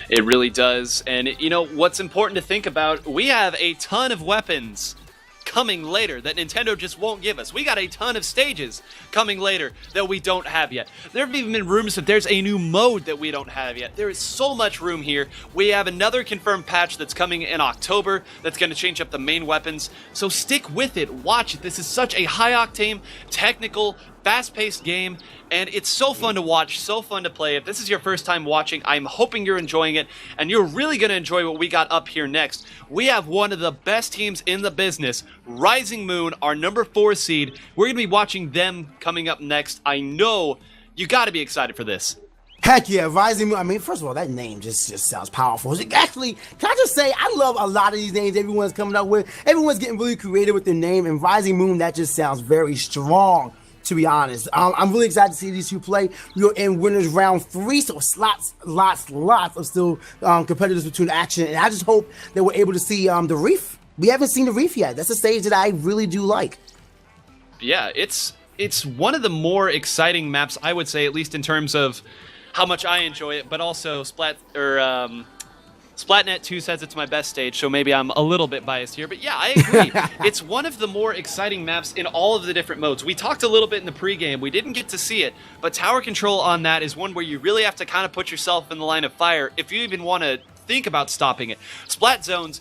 It really does. And, you know, what's important to think about, we have a ton of weapons coming later that Nintendo just won't give us. We got a ton of stages coming later that we don't have yet. There have even been rumors that there's a new mode that we don't have yet. There is so much room here. We have another confirmed patch that's coming in October that's going to change up the main weapons. So stick with it. Watch it. This is such a high-octane, technical, fast-paced game, and it's so fun to watch, so fun to play. If this is your first time watching, I'm hoping you're enjoying it, and you're really going to enjoy what we got up here next. We have one of the best teams in the business, Rising Moon, our number 4 seed. We're going to be watching them coming up next. I know you got to be excited for this. Heck yeah, Rising Moon. I mean, first of all, that name just sounds powerful. Actually, can I just say, I love a lot of these names everyone's coming up with. Everyone's getting really creative with their name, and Rising Moon, that just sounds very strong, to be honest. I'm really excited to see these two play. We're in winners round 3, so lots of still competitors between action, and I just hope that we're able to see the Reef. We haven't seen the Reef yet. That's a stage that I really do like. Yeah, it's one of the more exciting maps, I would say, at least in terms of how much I enjoy it, but also Splatnet 2 says it's my best stage, so maybe I'm a little bit biased here. But yeah, I agree. It's one of the more exciting maps in all of the different modes. We talked a little bit in the pregame. We didn't get to see it, but tower control on that is one where you really have to kind of put yourself in the line of fire if you even want to think about stopping it. Splat zones,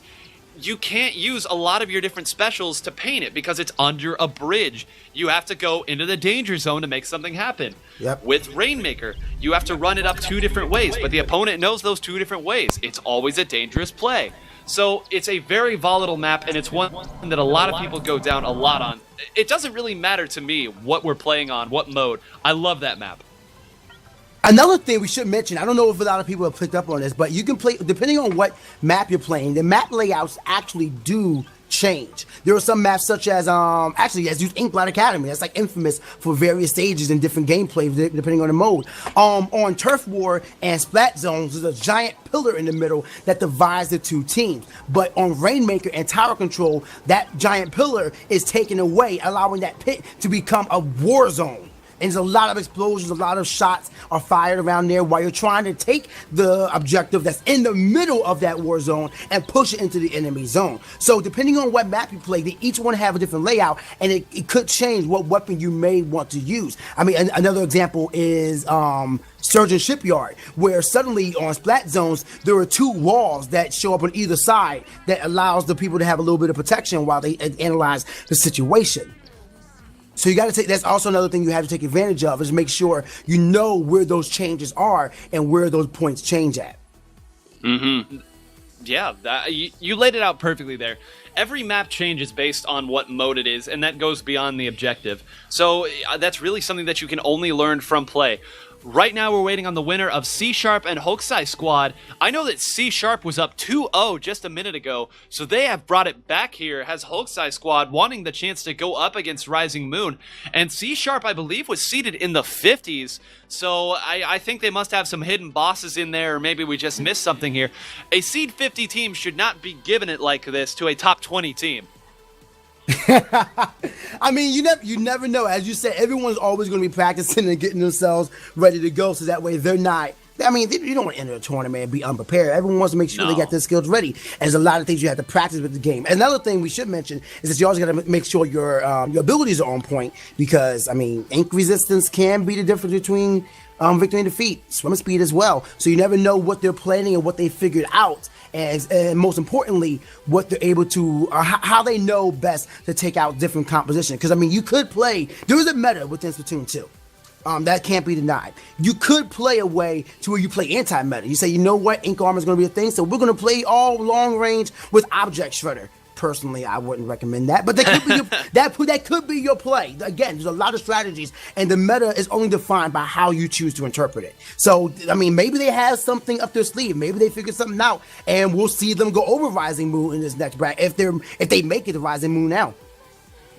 you can't use a lot of your different specials to paint it because it's under a bridge. You have to go into the danger zone to make something happen. Yep. With Rainmaker, you have to run it up 2 different ways, but the opponent knows those 2 different ways. It's always a dangerous play. So it's a very volatile map, and it's one that a lot of people go down a lot on. It doesn't really matter to me what we're playing on, what mode. I love that map. Another thing we should mention, I don't know if a lot of people have picked up on this, but you can play, depending on what map you're playing, the map layouts actually do change. There are some maps such as, actually, as used Inkblot Academy, that's like infamous for various stages and different gameplay depending on the mode. On Turf War and Splat Zones, there's a giant pillar in the middle that divides the 2 teams. But on Rainmaker and Tower Control, that giant pillar is taken away, allowing that pit to become a war zone. And there's a lot of explosions, a lot of shots are fired around there while you're trying to take the objective that's in the middle of that war zone and push it into the enemy zone. So depending on what map you play, they each one have a different layout, and it could change what weapon you may want to use. I mean, another example is Surgeon Shipyard, where suddenly on Splat Zones, there are 2 walls that show up on either side that allows the people to have a little bit of protection while they analyze the situation. So you got to take, that's also another thing you have to take advantage of, is make sure you know where those changes are and where those points change at. Mm-hmm. Yeah, you laid it out perfectly there. Every map changes based on what mode it is, and that goes beyond the objective. So that's really something that you can only learn from play. Right now, we're waiting on the winner of C# and Hokusai Squad. I know that C# was up 2-0 just a minute ago, so they have brought it back here, has Hokusai Squad wanting the chance to go up against Rising Moon. And C#, I believe, was seated in the 50s, so I think they must have some hidden bosses in there, or maybe we just missed something here. A Seed 50 team should not be giving it like this to a top 20 team. I mean, you never know. As you said, everyone's always going to be practicing and getting themselves ready to go, so that way they're not. I mean, you don't want to enter a tournament and be unprepared. Everyone wants to make sure they got their skills ready. And there's a lot of things you have to practice with the game. Another thing we should mention is that you always got to make sure your abilities are on point, because, I mean, ink resistance can be the difference between victory and defeat. Swim speed as well. So you never know what they're planning and what they figured out. And most importantly, what they're able to, or how they know best to take out different composition. Because, I mean, you could play, there is a meta within Splatoon 2. That can't be denied. You could play a way to where you play anti-meta. You say, you know what, ink armor is going to be a thing, so we're going to play all long range with Object Shredder. Personally, I wouldn't recommend that, but that could be that could be your play. Again, there's a lot of strategies, and the meta is only defined by how you choose to interpret it. So, I mean, maybe they have something up their sleeve. Maybe they figured something out, and we'll see them go over Rising Moon in this next bracket if they make it to Rising Moon now.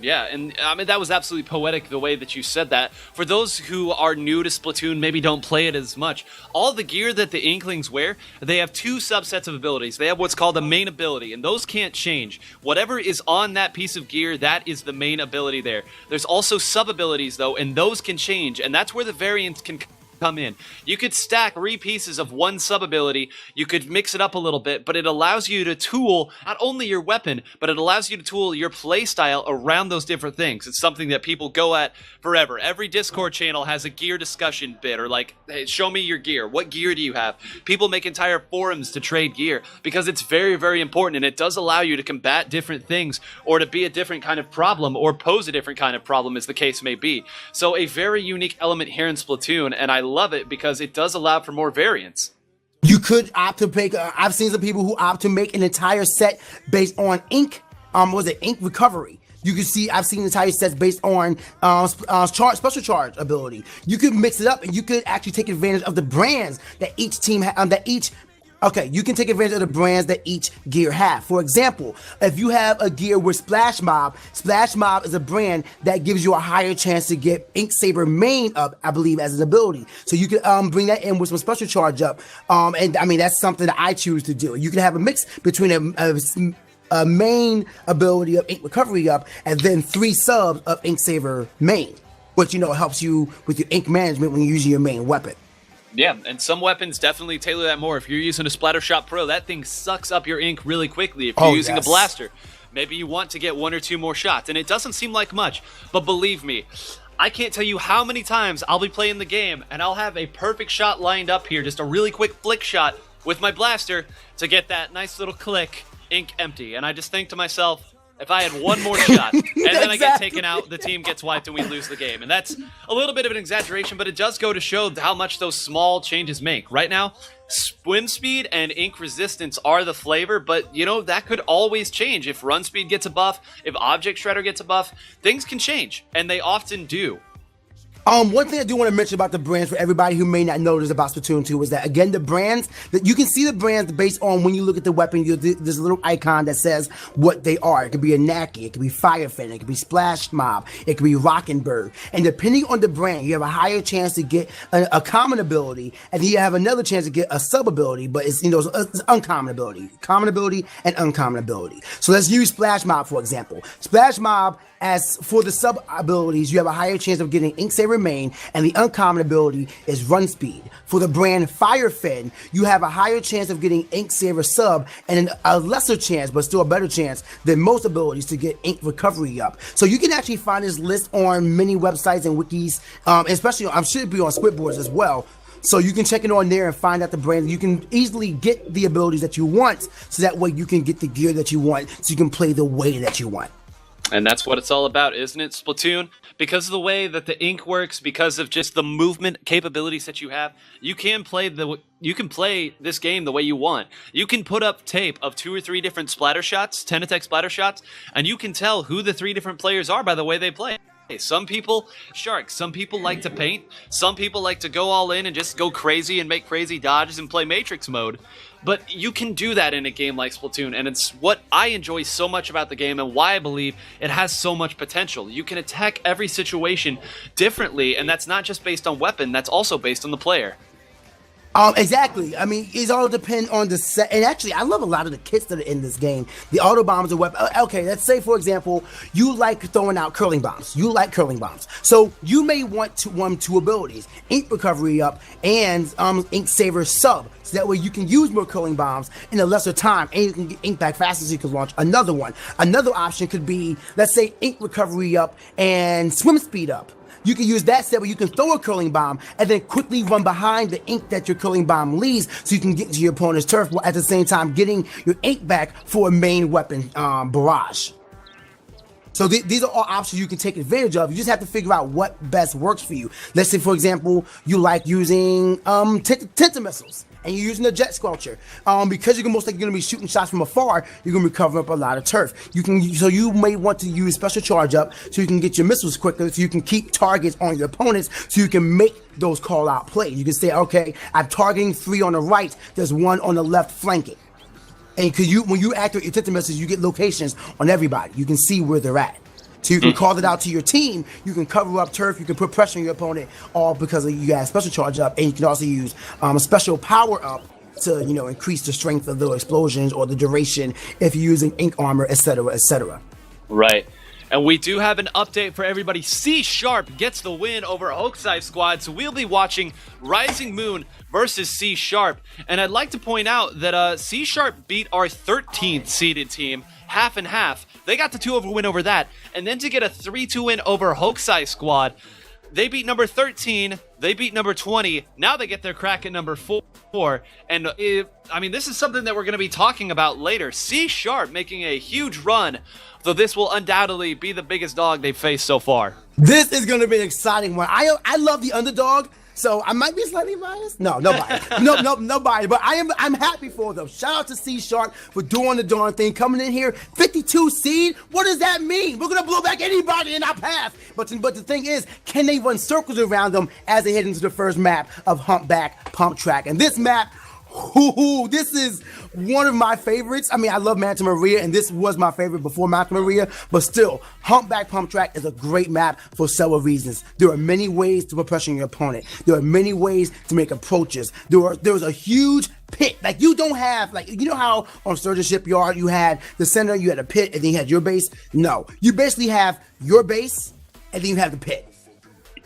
Yeah, and I mean, that was absolutely poetic the way that you said that. For those who are new to Splatoon, maybe don't play it as much, all the gear that the Inklings wear, they have 2 subsets of abilities. They have what's called the main ability, and those can't change. Whatever is on that piece of gear, that is the main ability there. There's also sub-abilities, though, and those can change, and that's where the variance can come in. You could stack 3 pieces of one sub ability, you could mix it up a little bit, but it allows you to tool not only your weapon, but it allows you to tool your playstyle around those different things. It's something that people go at forever. Every Discord channel has a gear discussion bit, or like, hey, show me your gear. What gear do you have? People make entire forums to trade gear because it's very, very important, and it does allow you to combat different things or to be a different kind of problem or pose a different kind of problem, as the case may be. So a very unique element here in Splatoon, and I love it because it does allow for more variance. You could opt to make, I've seen some people who opt to make an entire set based on ink, ink recovery. You can see, I've seen entire sets based on special charge ability. You could mix it up, and you could actually take advantage of the brands that each team you can take advantage of the brands that each gear have. For example, if you have a gear with Splash Mob is a brand that gives you a higher chance to get Ink Saber main up, I believe, as an ability. So you could bring that in with some special charge up. And I mean, that's something that I choose to do. You can have a mix between a main ability of Ink Recovery up and then 3 subs of Ink Saber main, which, helps you with your ink management when you're using your main weapon. Yeah, and some weapons definitely tailor that more. If you're using a Splattershot Pro, that thing sucks up your ink really quickly. If you're using a blaster, maybe you want to get 1 or 2 more shots, and it doesn't seem like much, but believe me, I can't tell you how many times I'll be playing the game, and I'll have a perfect shot lined up here, just a really quick flick shot with my blaster to get that nice little click, ink empty, and I just think to myself, if I had 1 more shot, and then I get taken out, the team gets wiped and we lose the game. And that's a little bit of an exaggeration, but it does go to show how much those small changes make. Right now, swim speed and ink resistance are the flavor, but, that could always change. If run speed gets a buff, if object shredder gets a buff, things can change, and they often do. One thing I do want to mention about the brands for everybody who may not know this about Splatoon 2 is that, again, the brands, that you can see the brands based on when you look at the weapon, there's a little icon that says what they are. It could be a Naki, it could be Firefin, it could be Splash Mob, it could be Rockenberg. And depending on the brand, you have a higher chance to get a common ability, and you have another chance to get a sub ability, but it's, it's uncommon ability. Common ability and uncommon ability. So let's use Splash Mob, for example. Splash Mob, as for the sub abilities, you have a higher chance of getting Ink Saber main, and the uncommon ability is run speed. For the brand Firefin, you have a higher chance of getting Ink Saber sub, and a lesser chance, but still a better chance than most abilities to get ink recovery up. So you can actually find this list on many websites and wikis, especially I'm sure it'll be on Squidboards as well. So you can check it on there and find out the brand. You can easily get the abilities that you want, so that way you can get the gear that you want, so you can play the way that you want. And that's what it's all about, isn't it, Splatoon? Because of the way that the ink works, because of just the movement capabilities that you have, you can play this game the way you want. You can put up tape of 2 or 3 different splatter shots, 10 attack splatter shots, and you can tell who the 3 different players are by the way they play. Some people, sharks, some people like to paint, some people like to go all in and just go crazy and make crazy dodges and play Matrix mode. But you can do that in a game like Splatoon, and it's what I enjoy so much about the game and why I believe it has so much potential. You can attack every situation differently, and that's not just based on weapon, that's also based on the player. Exactly. I mean, it all depends on the set. And actually, I love a lot of the kits that are in this game. The auto bombs are weapon. Okay, let's say, for example, you like throwing out curling bombs. You like curling bombs. So you may want 2 abilities, ink recovery up and ink saver sub. So that way you can use more curling bombs in a lesser time, and you can get ink back faster, so you can launch another one. Another option could be, let's say, ink recovery up and swim speed up. You can use that set where you can throw a curling bomb and then quickly run behind the ink that your curling bomb leaves, so you can get to your opponent's turf while at the same time getting your ink back for a main weapon barrage. So these are all options you can take advantage of. You just have to figure out what best works for you. Let's say, for example, you like using Tenta missiles, and you're using a jet squelcher. Because you're most likely going to be shooting shots from afar, you're going to be covering up a lot of turf. So you may want to use special charge up so you can get your missiles quicker, so you can keep targets on your opponents, so you can make those call out plays. You can say, okay, I'm targeting 3 on the right, there's 1 on the left flanking. And when you activate your Tenta missiles, you get locations on everybody. You can see where they're at. So you can call it out to your team. You can cover up turf. You can put pressure on your opponent, all because you have special charge up. And you can also use a special power up to increase the strength of the explosions or the duration if you're using ink armor, etc., etc. Right. And we do have an update for everybody. C Sharp gets the win over Hokusai Squad, so we'll be watching Rising Moon versus C Sharp. And I'd like to point out that C Sharp beat our 13th seeded team, half and half. They got the 2-over win over that. And then to get a 3-2 win over Hokusai Squad, they beat number 13, they beat number 20, now they get their crack at number 4. And, I mean, this is something that we're going to be talking about later. C Sharp making a huge run, though this will undoubtedly be the biggest dog they've faced so far. This is going to be an exciting one. I love the underdog, so I might be slightly biased. No bias. no bias, but I'm happy for them. Shout out to C Sharp for doing the darn thing, coming in here, 52 seed. What does that mean? We're going to blow back anybody in our path. But the thing is, can they run circles around them as they head into the first map of Humpback Pump Track? And this map, this is one of my favorites. I mean, I love Manta Maria, and this was my favorite before Manta Maria, but still, Humpback Pump Track is a great map for several reasons. There are many ways to put pressure on your opponent. There are many ways to make approaches. There's a huge pit. Like, you don't have, like, you know how on Sturgeon Shipyard you had the center, you had a pit, and then you had your base? No. You basically have your base, and then you have the pit.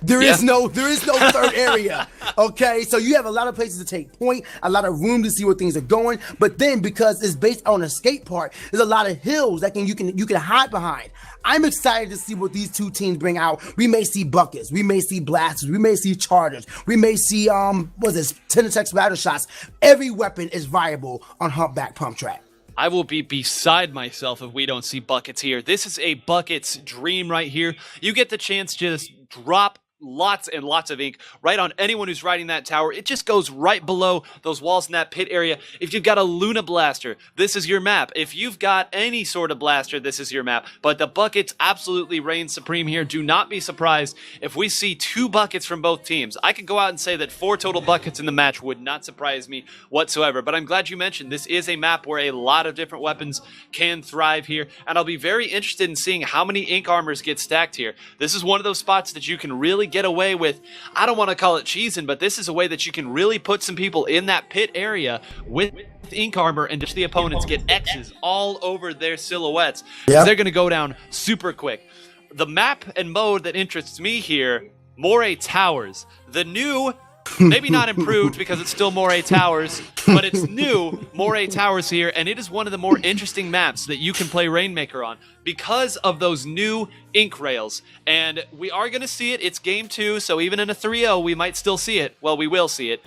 There is no third area, okay? So you have a lot of places to take point, a lot of room to see where things are going, but then because it's based on a skate park, there's a lot of hills that you can hide behind. I'm excited to see what these two teams bring out. We may see buckets, we may see blasters, we may see chargers, we may see Tenetex battle shots. Every weapon is viable on Humpback Pump Track. I will be beside myself if we don't see buckets here. This is a buckets dream right here. You get the chance to just drop lots and lots of ink right on anyone who's riding that tower. It just goes right below those walls in that pit area. If you've got a Luna blaster, this is your map. If you've got any sort of blaster, this is your map. But the buckets absolutely reign supreme here. Do not be surprised if we see 2 buckets from both teams. I could go out and say that 4 total buckets in the match would not surprise me whatsoever. But I'm glad you mentioned this is a map where a lot of different weapons can thrive here. And I'll be very interested in seeing how many ink armors get stacked here. This is one of those spots that you can really get away with, I don't want to call it cheesing, but this is a way that you can really put some people in that pit area with ink armor and just the opponents get X's all over their silhouettes. Yep. They're going to go down super quick. The map and mode that interests me here, Moray Towers. The new, maybe not improved because it's still Moray Towers, but it's new Moray Towers here, and it is one of the more interesting maps that you can play Rainmaker on because of those new ink rails. And we are going to see it. It's game 2, so even in a 3-0, we might still see it. Well, we will see it.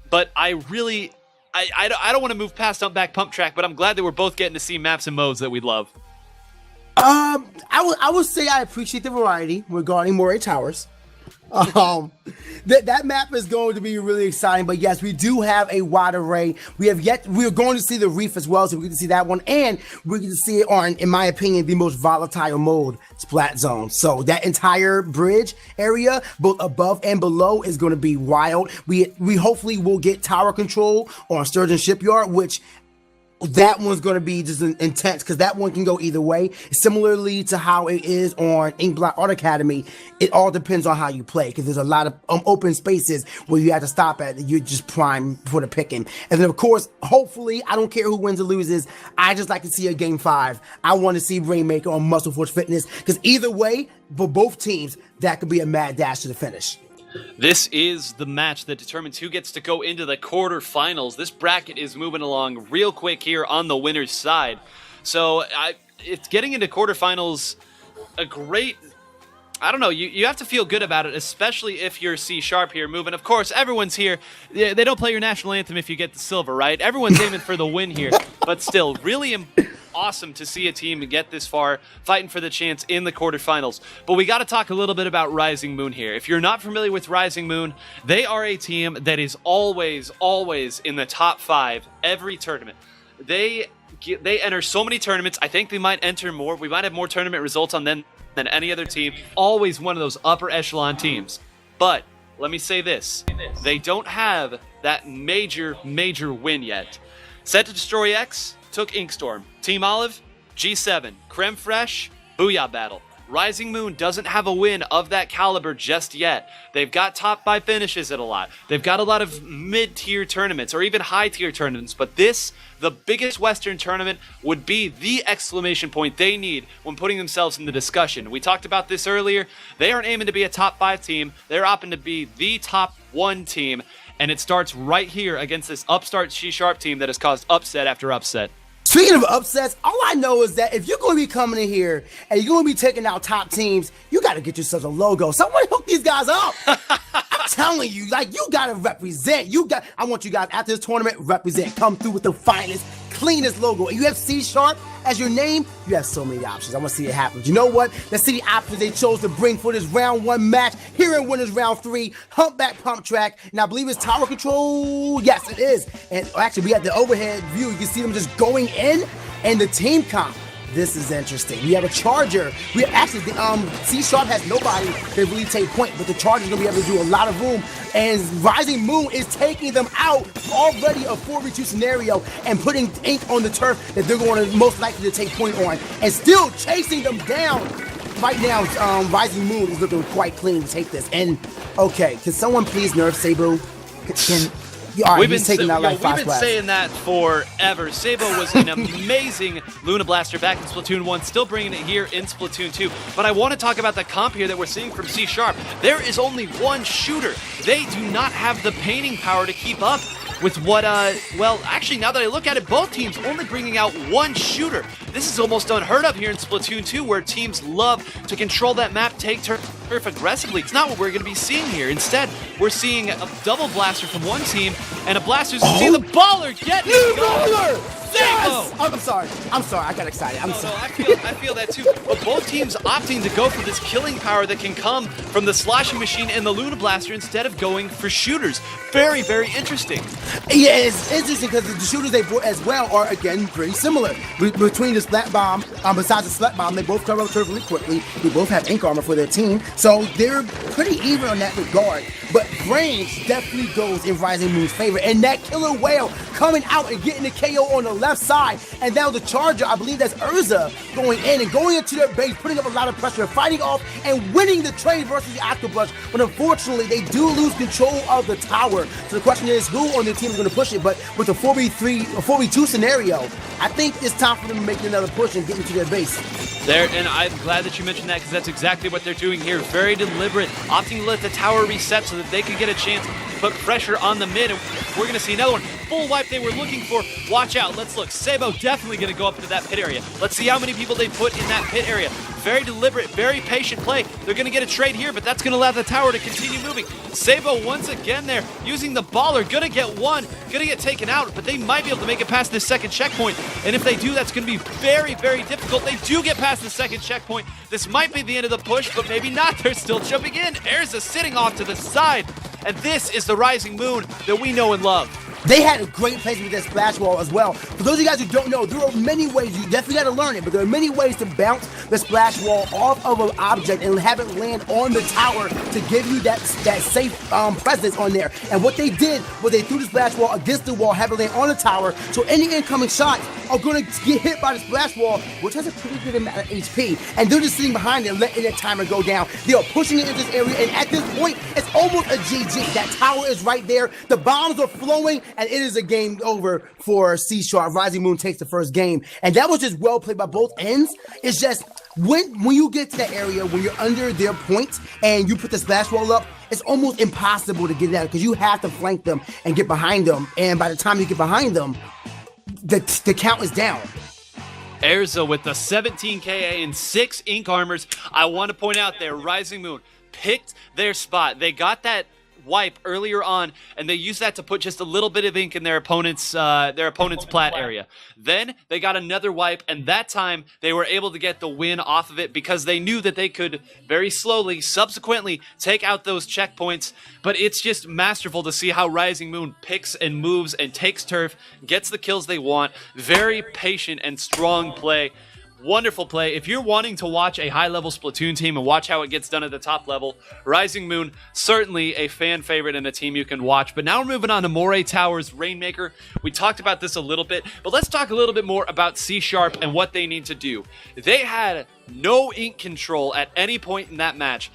But I don't want to move past Humpback Pump Track, but I'm glad that we're both getting to see maps and modes that we love. I would say I appreciate the variety regarding Moray Towers. That map is going to be really exciting, but yes, we do have a wide array. We're going to see the reef as well, so we get to see that one, and we get to see it on, in my opinion, the most volatile mode, Splat Zone. So that entire bridge area, both above and below, is going to be wild. We hopefully will get tower control on Sturgeon Shipyard, which that one's going to be just intense because that one can go either way. Similarly to how it is on Inkblock Art Academy, it all depends on how you play because there's a lot of open spaces where you have to stop at. You're just prime for the picking. And then, of course, hopefully, I don't care who wins or loses. I just like to see a game 5. I want to see Rainmaker on Muscle Force Fitness because either way, for both teams, that could be a mad dash to the finish. This is the match that determines who gets to go into the quarterfinals. This bracket is moving along real quick here on the winner's side. So it's getting into quarterfinals a great... I don't know, you have to feel good about it, especially if you're C Sharp here moving. Of course, everyone's here. They don't play your national anthem if you get the silver, right? Everyone's aiming for the win here. But still, really awesome to see a team get this far, fighting for the chance in the quarterfinals. But we got to talk a little bit about Rising Moon here. If you're not familiar with Rising Moon, they are a team that is always in the top 5 every tournament. They enter so many tournaments. I think they might enter more. We might have more tournament results on them than any other team. Always one of those upper echelon teams. But let me say this. They don't have that major win yet. Set to Destroy X took Inkstorm. Team Olive, G7, Creme Fraiche, Booyah Battle. Rising Moon doesn't have a win of that caliber just yet. They've got top 5 finishes at a lot. They've got a lot of mid-tier tournaments or even high-tier tournaments, but this, the biggest Western tournament, would be the exclamation point they need when putting themselves in the discussion. We talked about this earlier. They aren't aiming to be a top 5 team. They're opting to be the top 1 team, and it starts right here against this upstart C-Sharp team that has caused upset after upset. Speaking of upsets, all I know is that if you're going to be coming in here and you're going to be taking out top teams, you got to get yourself a logo. Someone hook these guys up. I'm telling you, like, you got to represent. I want you guys after this tournament, represent. Come through with the finest, cleanest logo. And you have C-Sharp as your name, you have so many options. I want to see it happen. You know what? Let's see the options they chose to bring for this round 1 match. Here in winners round 3, humpback pump track. And I believe it's tower control. Yes, it is. And actually, we have the overhead view. You can see them just going in. And the team comp. This is interesting. We have a charger. We have actually the C-Sharp has nobody that really take point, but the charger's gonna be able to do a lot of room. And Rising Moon is taking them out already, a 4v2 scenario, and putting ink on the turf that they're going to most likely to take point on, and still chasing them down. Right now, Rising Moon is looking quite clean to take this. And okay, can someone please nerf Sabo? All right, he's taking out like 5 we've been saying that forever. Sabo was an amazing Luna Blaster back in Splatoon 1, still bringing it here in Splatoon 2. But I want to talk about the comp here that we're seeing from C-Sharp. There is only one shooter. They do not have the painting power to keep up with what, well, actually, now that I look at it, both teams only bringing out one shooter. This is almost unheard of here in Splatoon 2, where teams love to control that map, take turf aggressively. It's not what we're going to be seeing here. Instead, we're seeing a double blaster from one team, and a blaster see the baller get it. Baller! Yes! I'm sorry. I got excited. I'm sorry. I feel that too. But both teams opting to go for this killing power that can come from the slashing machine and the Luna Blaster instead of going for shooters. Very, very interesting. Yeah, it's interesting because the shooters they brought as well are, again, pretty similar. Between the Splat Bomb, besides the Splat Bomb, they both cover up turf really quickly. They both have ink armor for their team. So they're pretty even on that regard. But range definitely goes in Rising Moon's favor. And that killer whale coming out and getting the KO on the left side. And now the charger, I believe that's Urza, going in and going into their base, putting up a lot of pressure, fighting off and winning the trade versus the Octoblush. But unfortunately, they do lose control of the tower. So the question is, who on their team is going to push it? But with a 4v3, a 4v2 scenario, I think it's time for them to make another push and get into their base. And I'm glad that you mentioned that, because that's exactly what they're doing here. Very deliberate, opting to let the tower reset so that they can get a chance to put pressure on the mid. And we're going to see another one. Full wipe they were looking for. Watch out. Let's look. Sabo definitely going to go up into that pit area. Let's see how many people they put in that pit area. Very deliberate, very patient play. They're going to get a trade here, but that's going to allow the tower to continue moving. Sabo once again there, using the baller. Going to get one, going to get taken out, but they might be able to make it past this second checkpoint. And if they do, that's going to be very, very difficult. They do get past the second checkpoint. This might be the end of the push, but maybe not. They're still jumping in. Erza sitting off to the side. And this is the Rising Moon that we know and love. They had a great placement with that splash wall as well. For those of you guys who don't know, there are many ways, you definitely got to learn it, but there are many ways to bounce the splash wall off of an object and have it land on the tower to give you that safe presence on there. And what they did was they threw the splash wall against the wall, have it land on the tower, so any incoming shots are going to get hit by the splash wall, which has a pretty good amount of HP. And they're just sitting behind it, letting that timer go down. They are pushing it into this area, and at this point, it's almost a GG. That tower is right there. The bombs are flowing, and it is a game over for C-Sharp. Rising Moon takes the first game. And that was just well played by both ends. It's just when you get to that area, when you're under their points and you put the splash wall up, it's almost impossible to get it out because you have to flank them and get behind them. And by the time you get behind them, the count is down. Erza with the 17 KA and 6 ink armors. I want to point out there, Rising Moon picked their spot. They got that wipe earlier on, and they used that to put just a little bit of ink in their opponent's plat area. Then they got another wipe, and that time they were able to get the win off of it because they knew that they could very slowly, subsequently, take out those checkpoints. But it's just masterful to see how Rising Moon picks and moves and takes turf, gets the kills they want. Very patient and strong play. Wonderful play. If you're wanting to watch a high-level Splatoon team and watch how it gets done at the top level, Rising Moon, certainly a fan favorite and a team you can watch. But now we're moving on to Moray Towers Rainmaker. We talked about this a little bit, but let's talk a little bit more about C# and what they need to do. They had no ink control at any point in that match.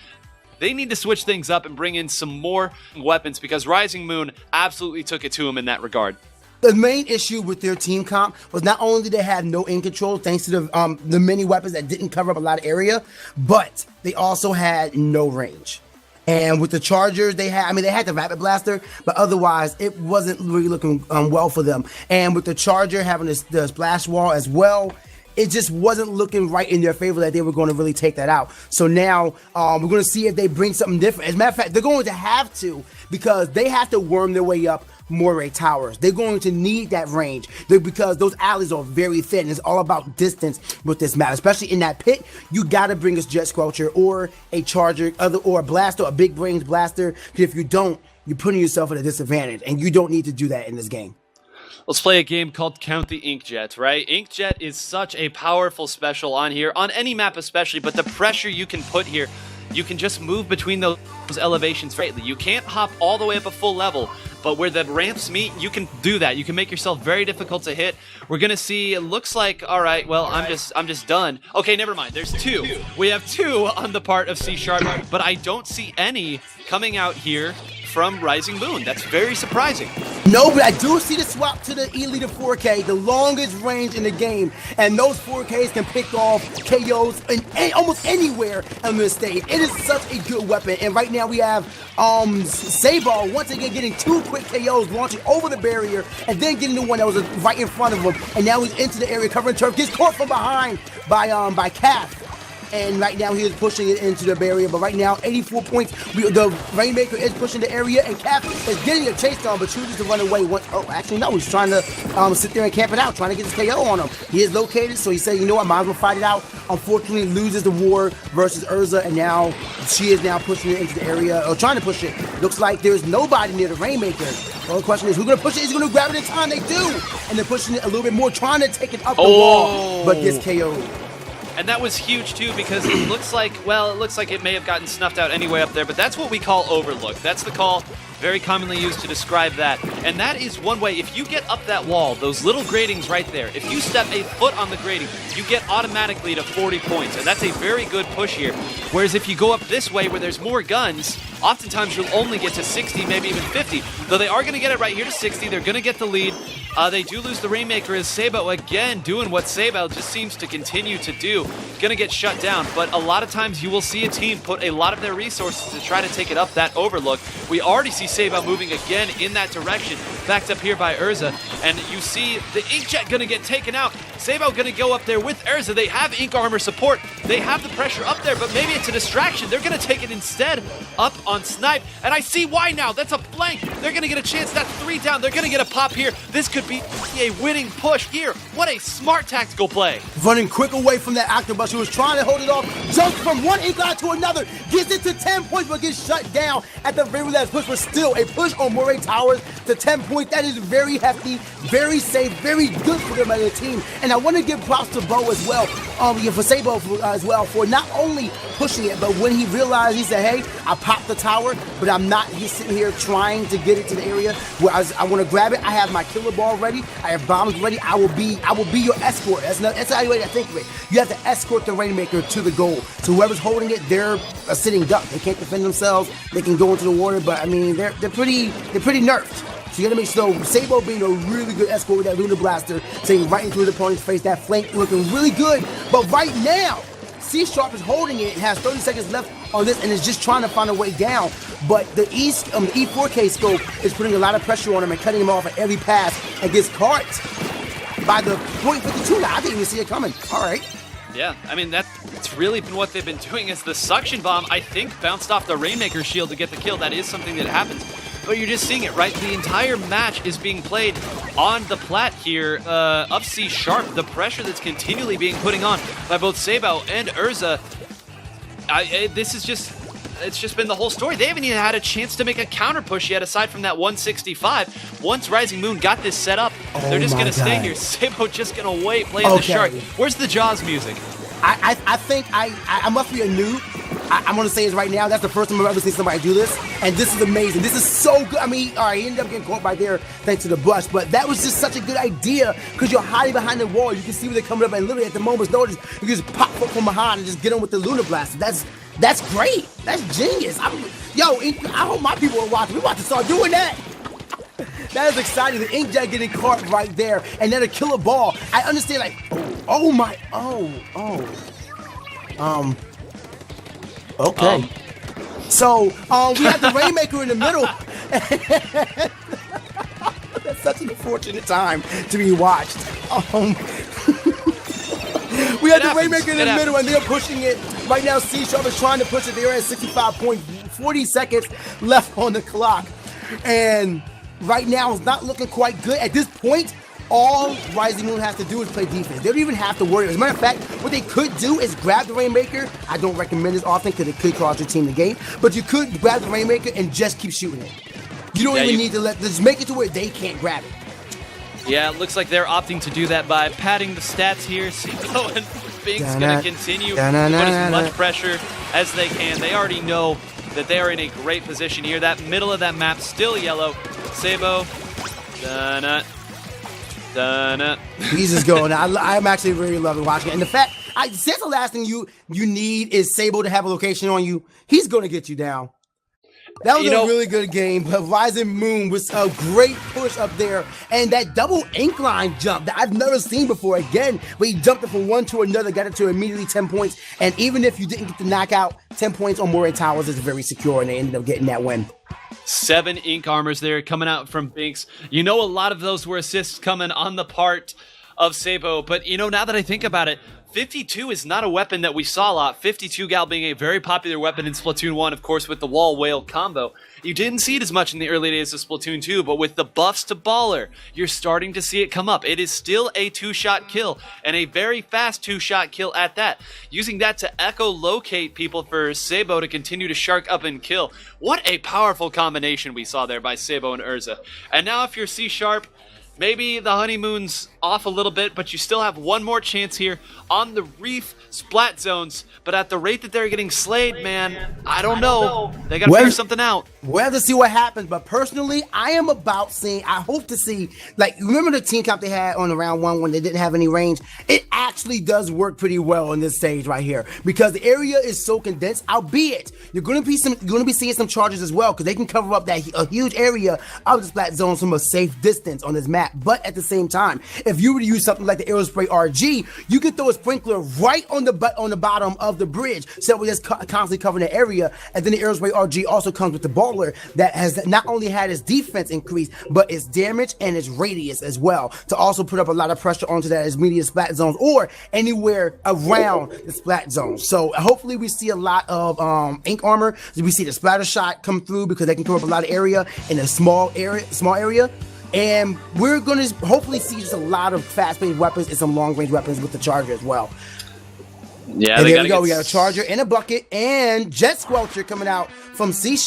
They need to switch things up and bring in some more weapons because Rising Moon absolutely took it to them in that regard. The main issue with their team comp was not only did they have no in control thanks to the many weapons that didn't cover up a lot of area, but they also had no range. And with the Chargers, they had the Rapid Blaster, but otherwise it wasn't really looking well for them. And with the Charger having the splash wall as well, it just wasn't looking right in their favor that they were going to really take that out. So now we're going to see if they bring something different. As a matter of fact, they're going to have to, because they have to worm their way up Moray Towers. They're going to need that range because those alleys are very thin. It's all about distance with this map, especially in that pit. You got to bring a Jet Squelcher or a Charger or a Blaster, a Big Brains Blaster. Because if you don't, you're putting yourself at a disadvantage, and you don't need to do that in this game. Let's play a game called Count the Inkjet, right? Inkjet is such a powerful special on here, on any map especially, but the pressure you can put here, you can just move between those elevations greatly. You can't hop all the way up a full level, but where the ramps meet, you can do that. You can make yourself very difficult to hit. We're gonna see, it looks like, all right, well, I'm just done. Okay, never mind, there's two. We have two on the part of C#, but I don't see any coming out here from Rising Moon. That's very surprising. No, but I do see the swap to the Elite 4K, the longest range in the game, and those 4Ks can pick off KOs in almost anywhere on this stage. It is such a good weapon, and right now we have Saber once again getting two quick KOs, launching over the barrier, and then getting the one that was right in front of him, and now he's into the area covering turf, gets caught from behind by Calf. And right now he is pushing it into the barrier. But right now, 84 points. The Rainmaker is pushing the area, and Cap is getting a chase down, but chooses to run away. Actually, no, he's trying to sit there and camp it out, trying to get his KO on him. He is located, so he said, you know what, might as well fight it out. Unfortunately, loses the war versus Urza, and now she is now pushing it into the area, or trying to push it. Looks like there's nobody near the Rainmaker. The only question is, who's going to push it? Is he going to grab it in time? They do. And they're pushing it a little bit more, trying to take it up the wall, but gets KO'd. And that was huge too, because it looks like it may have gotten snuffed out anyway up there, but that's what we call overlook. That's the call very commonly used to describe that. And that is one way, if you get up that wall, those little gratings right there, if you step a foot on the grating, you get automatically to 40 points. And that's a very good push here. Whereas if you go up this way where there's more guns, oftentimes you'll only get to 60, maybe even 50. Though they are going to get it right here to 60. They're going to get the lead. They do lose the Rainmaker as Sabo again doing what Sabo just seems to continue to do. Going to get shut down, but a lot of times you will see a team put a lot of their resources to try to take it up that overlook. We already see Sabo moving again in that direction, backed up here by Urza, and you see the Inkjet going to get taken out. Sabo going to go up there with Urza. They have Ink Armor support. They have the pressure up there, but maybe it's a distraction. They're going to take it instead up on Snipe, and I see why now. That's a blank. They're going to get a chance. That's 3 down. They're going to get a pop here. This could be a winning push here. What a smart tactical play. Running quick away from that Octobus. He was trying to hold it off. Jumps from one ink line to another. Gets it to 10 points, but gets shut down at the very last push. But still, a push on Moray Towers to 10 points. That is very hefty, very safe, very good for them as a team. And I want to give props to Bo as well, for Sabo as well, for not only pushing it, but when he realized, he said, hey, I popped the tower, but I'm not just sitting here trying to get it to the area where I want to grab it. I have my killer ball ready. I have bombs ready. I will be your escort. That's how you think of it. You have to escort the Rainmaker to the goal. So whoever's holding it, they're a sitting duck. They can't defend themselves. They can go into the water, but I mean, they're pretty nerfed. So you gotta make sure Sabo being a really good escort with that Lunar Blaster, saying right into his opponent's face. That flank looking really good. But right now, C# is holding it, has 30 seconds left on this, and is just trying to find a way down. But the E4K scope is putting a lot of pressure on him and cutting him off at every pass, and gets caught by the .52. I didn't even see it coming. All right. Yeah, I mean, that's really been what they've been doing, is the suction bomb, I think, bounced off the Rainmaker shield to get the kill. That is something that happens. But you're just seeing it, right? The entire match is being played on the plat here of C#. The pressure that's continually being put on by both Sabo and Urza. This is just it's just been the whole story. They haven't even had a chance to make a counter push yet, aside from that 165. Once Rising Moon got this set up, they're just going to stay here. Sabo just going to wait, playing the shark. Where's the Jaws music? I think I must be a noob. I'm going to say this right now. That's the first time I've ever seen somebody do this. And this is amazing. This is so good. I mean, all right, he ended up getting caught right there thanks to the brush. But that was just such a good idea because you're hiding behind the wall. You can see where they're coming up. And literally at the moment's notice, you can just pop up from behind and just get them with the Lunar Blaster. That's great. That's genius. I hope my people are watching. We're about to start doing that. That is exciting. The inkjet getting caught right there. And then a killer ball. I understand, like, okay. So, we have the Rainmaker in the middle. That's such an unfortunate time to be watched. We have the Rainmaker in the middle, and they're pushing it. Right now, C# is trying to push it. They're at 65.40 seconds left on the clock. And right now, it's not looking quite good. At this point, all Rising Moon has to do is play defense. They don't even have to worry. As a matter of fact, what they could do is grab the Rainmaker. I don't recommend this often because it could cost your team the game. But you could grab the Rainmaker and just keep shooting it. You don't even need to just make it to where they can't grab it. Yeah, it looks like they're opting to do that by padding the stats here. Sabo and Bink's going to continue to put as much pressure as they can. They already know that they are in a great position here. That middle of that map still yellow. Sabo, He's just going. I'm actually really loving watching it. And the fact, since the last thing you need is Sabo to have a location on you, he's going to get you down. That was a really good game, but Rising Moon was a great push up there. And that double incline jump that I've never seen before, again, where he jumped it from one to another, got it to immediately 10 points. And even if you didn't get the knockout, 10 points or more in towers is very secure, and they ended up getting that win. 7 ink armors there coming out from Binks. A lot of those were assists coming on the part of Sabo. But, now that I think about it, 52 is not a weapon that we saw a lot. 52 Gal being a very popular weapon in Splatoon 1, of course, with the Wall Whale combo. You didn't see it as much in the early days of Splatoon 2, but with the buffs to Baller, you're starting to see it come up. It is still a 2-shot kill, and a very fast 2-shot kill at that. Using that to echolocate people for Sabo to continue to shark up and kill. What a powerful combination we saw there by Sabo and Urza. And now if you're C#, maybe the honeymoon's off a little bit, but you still have one more chance here on the Reef Splat Zones. But at the rate that they're getting slayed, man, I don't know. They got to figure something out. We'll have to see what happens. But personally, I hope to see, remember the team comp they had on the round 1 when they didn't have any range? It actually does work pretty well on this stage right here because the area is so condensed, albeit you're going to be seeing some charges as well because they can cover up a huge area of the Splat Zones from a safe distance on this map. But at the same time, if you were to use something like the Aerospray RG, you could throw a sprinkler right on the bottom of the bridge, so we're just constantly covering the area. And then the Aerospray RG also comes with the Baller that has not only had its defense increase, but its damage and its radius as well, to also put up a lot of pressure onto that immediate Splat Zones or anywhere around the Splat Zones. So hopefully we see a lot of ink armor. So we see the splatter shot come through because they can cover up a lot of area in a small area. And we're going to hopefully see just a lot of fast-paced weapons and some long-range weapons with the Charger as well. Yeah, and there we go. We got a Charger and a bucket and Jet Squelcher coming out from C#.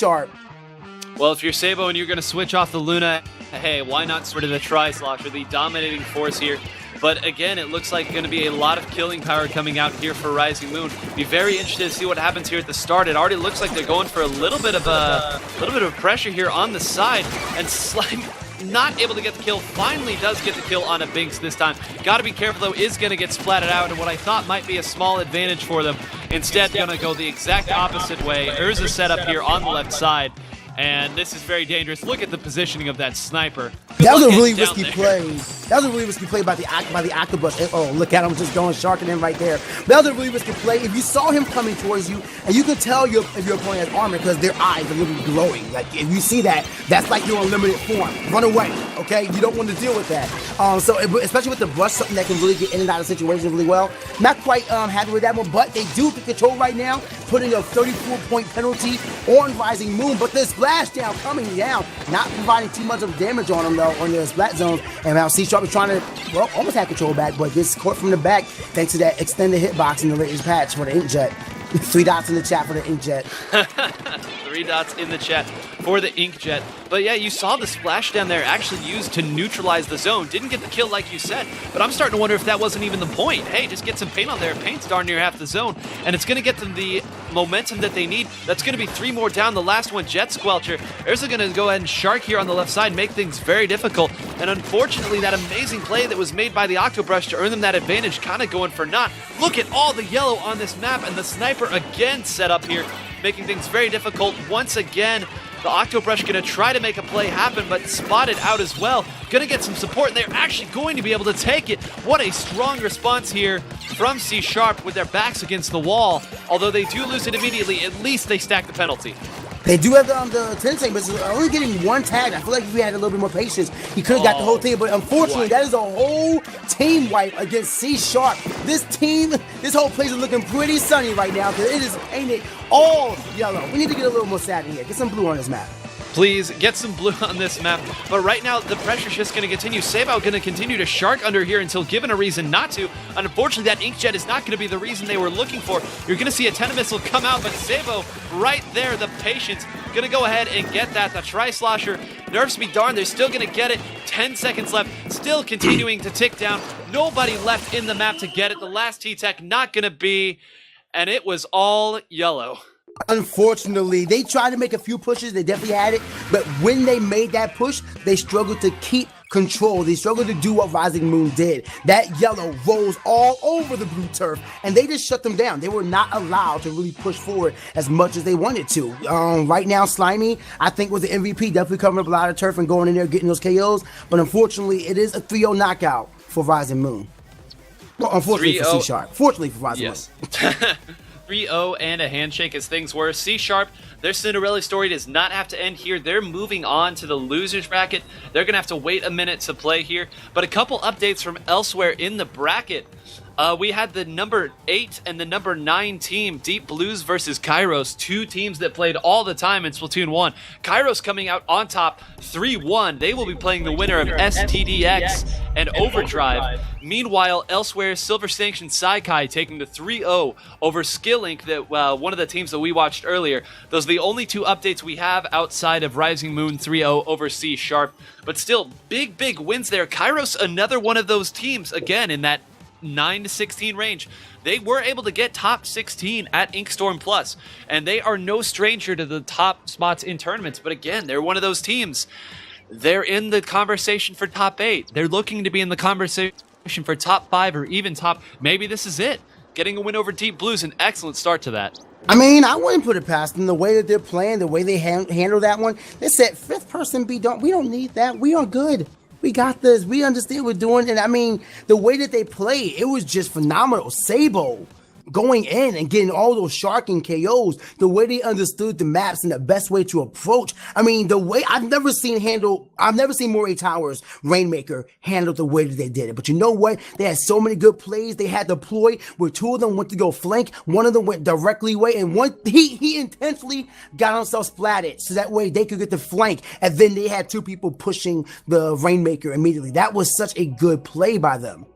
Well, if you're Sabo and you're going to switch off the Luna, hey, why not sort of the Tri-Slosher, the dominating force here? But again, it looks like going to be a lot of killing power coming out here for Rising Moon. Be very interested to see what happens here at the start. It already looks like they're going for a little bit of pressure here on the side, and Slime not able to get the kill, finally does get the kill on a Binks this time. Got to be careful though, is going to get splatted out, and what I thought might be a small advantage for them, instead going to go the exact opposite way. Urza set up here on the left side, and this is very dangerous. Look at the positioning of that sniper. That was a really risky play. That was a really risky play by the Octopus. Oh, look at him just going sharking in right there. That was a really risky play. If you saw him coming towards you, and you can tell if your opponent has armor because their eyes are literally glowing. Like, if you see that, that's like you're on limited form. Run away, okay? You don't want to deal with that. So, especially with the brush, something that can really get in and out of situations really well. Not quite happy with that one, but they do get control right now, putting a 34-point penalty on Rising Moon. But the splashdown coming down, not providing too much of damage on them, though, on their Splat Zones. And now C# is trying to, almost have control back, but gets caught from the back thanks to that extended hitbox in the latest patch for the inkjet. 3 dots in the chat for the inkjet. 3 dots in the chat for the inkjet. But yeah, you saw the splashdown there actually used to neutralize the zone. Didn't get the kill like you said, but I'm starting to wonder if that wasn't even the point. Hey, just get some paint on there. Paint's darn near half the zone, and it's going to get them the momentum that they need. That's going to be 3 more down. The last one, Jet Squelcher. Ursa going to go ahead and shark here on the left side, make things very difficult. And unfortunately, that amazing play that was made by the Octobrush to earn them that advantage kind of going for naught. Look at all the yellow on this map, and the sniper again set up here, making things very difficult. Once again, the Octobrush going to try to make a play happen, but spotted out as well. Going to get some support, and they're actually going to be able to take it. What a strong response here from C Sharp with their backs against the wall. Although they do lose it immediately, at least they stack the penalty. They do have the 10 tank, but it's only getting 1 tag. I feel like if we had a little bit more patience, he could have got the whole thing. But unfortunately, that is a whole team wipe against C Sharp. This whole place is looking pretty sunny right now because it is painted all yellow. We need to get a little more sad in here. Get some blue on this map. Please get some blue on this map. But right now, the pressure's just going to continue. Sabo going to continue to shark under here until given a reason not to. Unfortunately, that inkjet is not going to be the reason they were looking for. You're going to see a tennis missile come out, but Sabo right there, the patience, going to go ahead and get that. The Tri-Slosher, nerfs be darned, they're still going to get it. 10 seconds left, still continuing to tick down. Nobody left in the map to get it. The last T-Tech not going to be, and it was all yellow. Unfortunately, they tried to make a few pushes. They definitely had it. But when they made that push, they struggled to keep control. They struggled to do what Rising Moon did. That yellow rolls all over the blue turf, and they just shut them down. They were not allowed to really push forward as much as they wanted to. Right now, Slimy, I think, was the MVP, definitely covering up a lot of turf and going in there getting those KOs. But unfortunately, it is a 3-0 knockout for Rising Moon. Well, unfortunately for C Sharp. Fortunately for Rising Moon. 3-0 and a handshake as things were. C Sharp, their Cinderella story does not have to end here. They're moving on to the losers bracket. They're going to have to wait a minute to play here. But a couple updates from elsewhere in the bracket. We had the number 8 and the number 9 team, Deep Blues versus Kairos, 2 teams that played all the time in Splatoon 1. Kairos coming out on top 3-1. They will be playing the winner of STDX and Overdrive. Meanwhile, elsewhere, Silver Sanction Saikai taking the 3-0 over Skillink, that one of the teams that we watched earlier. Those are the only 2 updates we have outside of Rising Moon 3-0 over C Sharp. But still, big wins there. Kairos, another one of those teams, again, in that 9-16 range. They were able to get top 16 at Inkstorm Plus, and they are no stranger to the top spots in tournaments. But again, they're one of those teams. They're in the conversation for top 8. They're looking to be in the conversation for top 5 or even top. Maybe this is it. Getting a win over Deep Blues, an excellent start to that. I mean, I wouldn't put it past them. The way that they're playing, the way they handle that one. They said 5th person we don't need that. We are good. We got this. We understand what we're doing. And I mean, the way that they played, it was just phenomenal. Sabo going in and getting all those sharking KOs, the way they understood the maps and the best way to approach. I mean, the way I've never seen Moray Towers Rainmaker handle the way that they did it. But you know what? They had so many good plays. They had deployed where 2 of them went to go flank. One of them went directly away, and one he intentionally got himself splatted so that way they could get the flank. And then they had 2 people pushing the Rainmaker immediately. That was such a good play by them.